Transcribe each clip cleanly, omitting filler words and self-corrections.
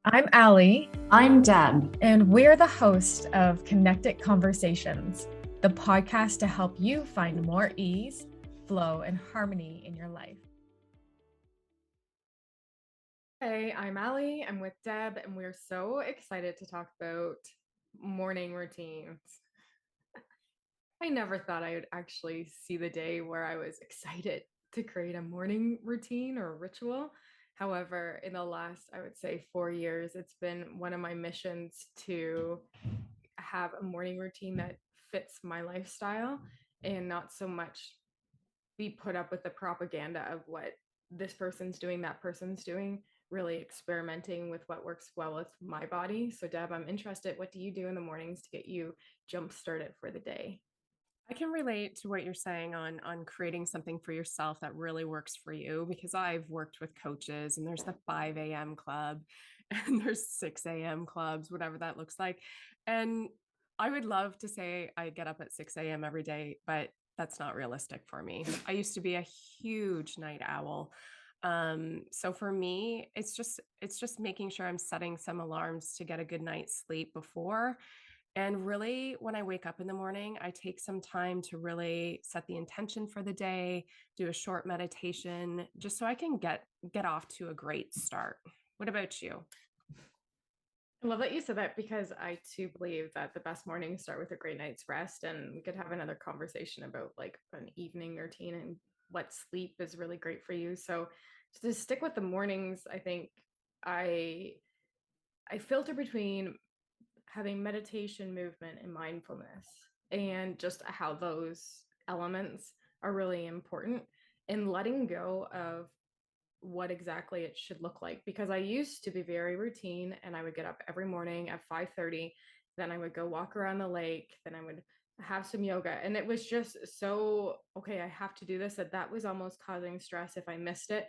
I'm Ali, I'm Deb. and we're the host of Connected Conversations, the podcast to help you find more ease, flow, and harmony in your life. Hey, I'm Ali. I'm with Deb, and we're so excited to talk about morning routines. I never thought I would actually see the day where I was excited to create a morning routine or ritual. However, in the last, I would say, 4 years, it's been one of my missions to have a morning routine that fits my lifestyle and not so much be put up with the propaganda of what this person's doing, that person's doing, really experimenting with what works well with my body. So, Deb, I'm interested. What do you do in the mornings to get you jump started for the day? I can relate to what you're saying on creating something for yourself that really works for you because I've worked with coaches and there's the 5 a.m. club and there's 6 a.m. clubs, whatever that looks like. And I would love to say I get up at 6 a.m. every day, but that's not realistic for me. I used to be a huge night owl. So for me, it's just making sure I'm setting some alarms to get a good night's sleep before. And really, when I wake up in the morning, I take some time to really set the intention for the day, do a short meditation, just so I can get off to a great start. What about you? I love that you said that because I too believe that the best mornings start with a great night's rest. And we could have another conversation about like an evening routine and what sleep is really great for you. So to stick with the mornings, I think I I filter between having meditation, movement, and mindfulness, and just how those elements are really important in letting go of what exactly it should look like. Because I used to be very routine and I would get up every morning at 5:30, then I would go walk around the lake, then I would have some yoga, and it was just so okay, I have to do this, that was almost causing stress if I missed it,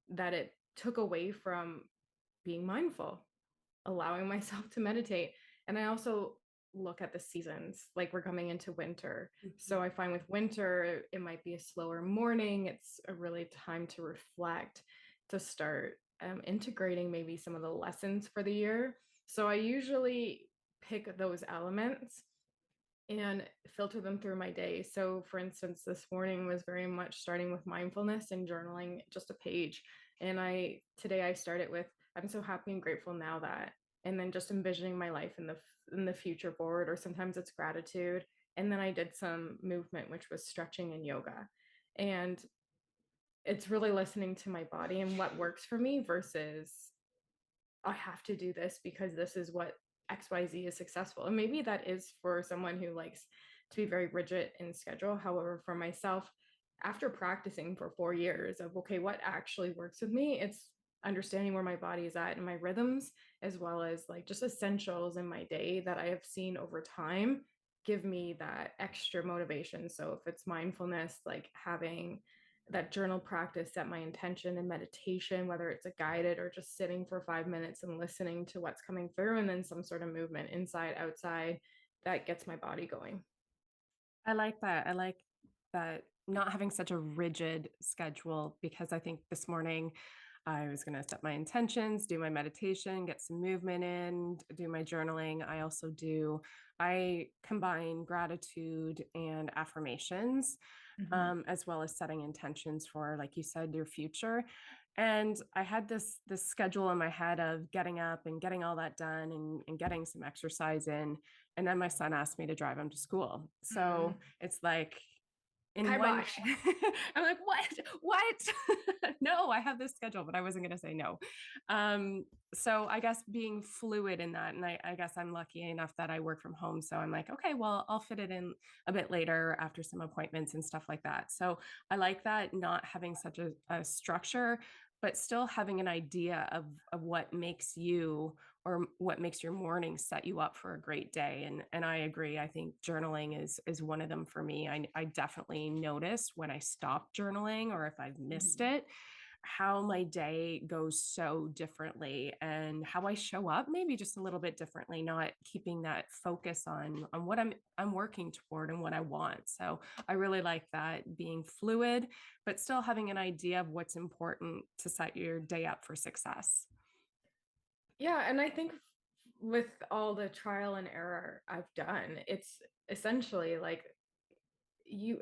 that it took away from being mindful, allowing myself to meditate. And I also look at the seasons, like we're coming into winter. Mhm. So I find with winter, it might be a slower morning. It's a really time to reflect, to start integrating maybe some of the lessons for the year. So I usually pick those elements and filter them through my day. So, for instance, this morning was very much starting with mindfulness and journaling just a page. And today I started with I'm so happy and grateful now that, and then just envisioning my life in the future forward, or sometimes it's gratitude. And then I did some movement, which was stretching and yoga. And it's really listening to my body and what works for me versus I have to do this because this is what XYZ is successful. And maybe that is for someone who likes to be very rigid in schedule. However, for myself, after practicing for 4 years of, okay, what actually works with me, it's understanding where my body is at and my rhythms, as well as like just essentials in my day that I have seen over time give me that extra motivation. So if it's mindfulness, like having that journal practice, set my intention and meditation, whether it's a guided or just sitting for 5 minutes and listening to what's coming through, and then some sort of movement inside, outside that gets my body going. I like that. I like that not having such a rigid schedule because I think this morning I was going to set my intentions, do my meditation, get some movement in, do my journaling. I combine gratitude and affirmations, Mhm. as well as setting intentions for, like you said, your future. And I had this schedule in my head of getting up and getting all that done and getting some exercise in. And then my son asked me to drive him to school. Mm. So it's like in one Kibosh. I'm like, what? No, I have this schedule, but I wasn't going to say no. So I guess being fluid in that, and I guess I'm lucky enough that I work from home, so I'm like, okay, well, I'll fit it in a bit later after some appointments and stuff like that. So I like that, not having such a structure, but still having an idea of what makes you or what makes your morning set you up for a great day. And I agree. I think journaling is one of them for me. I definitely notice when I stop journaling or if I've missed Mhm. it, how my day goes so differently and how I show up maybe just a little bit differently, not keeping that focus on what I'm working toward and what I want. So I really like that, being fluid, but still having an idea of what's important to set your day up for success. Yeah, and I think with all the trial and error I've done, it's essentially like you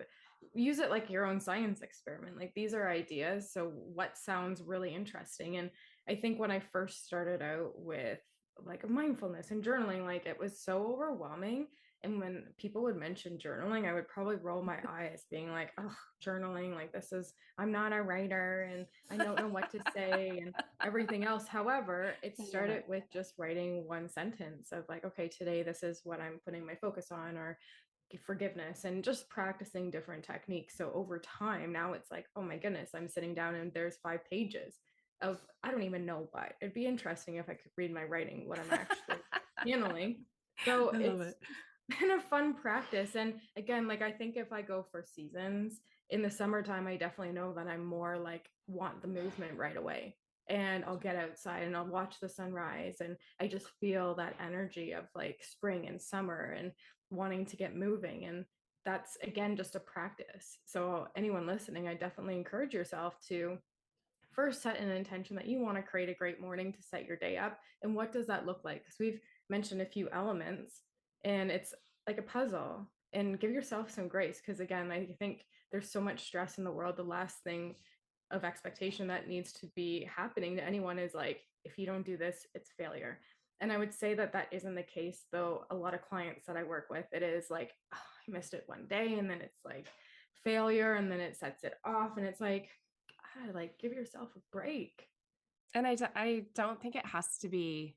use it like your own science experiment. Like these are ideas, so what sounds really interesting? And I think when I first started out with like mindfulness and journaling, like it was so overwhelming. And when people would mention journaling, I would probably roll my eyes, being like, oh, journaling, like this is, I'm not a writer and I don't know what to say and everything else. However, it I love started it. with just writing one sentence of like, okay, today this is what I'm putting my focus on, or forgiveness, and just practicing different techniques. So over time, now it's like, oh my goodness, I'm sitting down and there's 5 pages of, I don't even know what. It'd be interesting if I could read my writing, what I'm actually channeling. So I love it's it. been a fun practice. And again, like I think if I go for seasons, in the summertime, I definitely know that I'm more like want the movement right away. And I'll get outside and I'll watch the sunrise. And I just feel that energy of like spring and summer and wanting to get moving. And that's again just a practice. So anyone listening, I definitely encourage yourself to first set an intention that you want to create a great morning to set your day up. And what does that look like? Because we've mentioned a few elements, and it's like a puzzle. And give yourself some grace, because again, I think there's so much stress in the world. The last thing of expectation that needs to be happening to anyone is like, if you don't do this, it's failure. And I would say that that isn't the case, though. A lot of clients that I work with, it is like, oh, I missed it one day, and then it's like failure, and then it sets it off, and it's like, God, like give yourself a break. And I don't think it has to be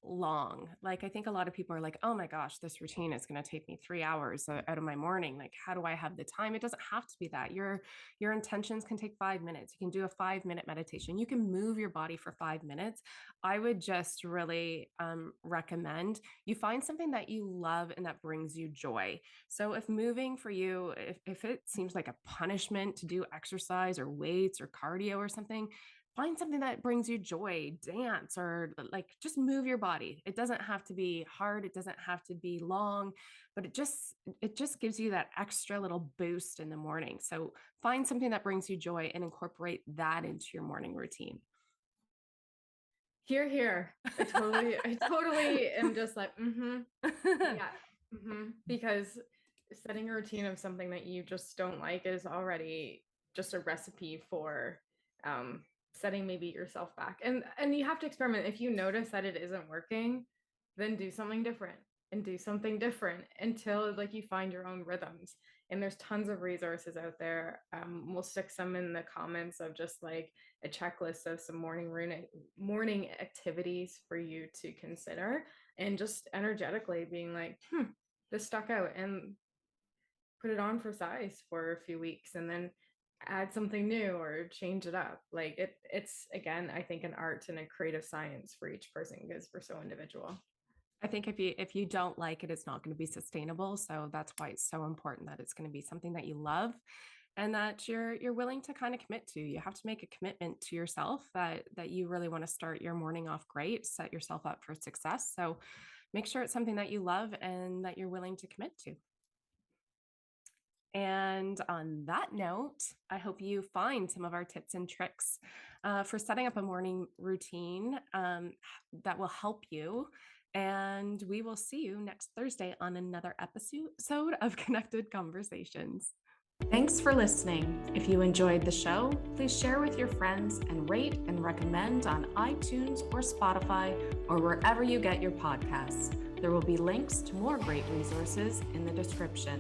long. Like, I think a lot of people are like, oh my gosh, this routine is going to take me 3 hours out of my morning. Like, how do I have the time? It doesn't have to be that. Your intentions can take 5 minutes. You can do a 5 minute meditation. You can move your body for 5 minutes. I would just really recommend you find something that you love and that brings you joy. So if moving for you, if it seems like a punishment to do exercise or weights or cardio or something, find something that brings you joy, dance, or like just move your body. It doesn't have to be hard, it doesn't have to be long, but it just gives you that extra little boost in the morning. So find something that brings you joy and incorporate that into your morning routine. Here, here. I totally am just like, yeah, because setting a routine of something that you just don't like is already just a recipe for um setting maybe yourself back. And you have to experiment. If you notice that it isn't working, then do something different and do something different until like you find your own rhythms. And there's tons of resources out there. We'll stick some in the comments of just like a checklist of some morning activities for you to consider, and just energetically being like, this stuck out, and put it on for size for a few weeks, and then add something new or change it up. Like it's again, I think an art and a creative science for each person, because we're so individual. I think if you don't like it, it's not going to be sustainable. So that's why it's so important that it's going to be something that you love and that you're willing to kind of commit to. You have to make a commitment to yourself that you really want to start your morning off great, set yourself up for success. So make sure it's something that you love and that you're willing to commit to. And on that note, I hope you find some of our tips and tricks for setting up a morning routine that will help you. And we will see you next Thursday on another episode of Connected Conversations. Thanks for listening. If you enjoyed the show, please share with your friends and rate and recommend on iTunes or Spotify or wherever you get your podcasts. There will be links to more great resources in the description.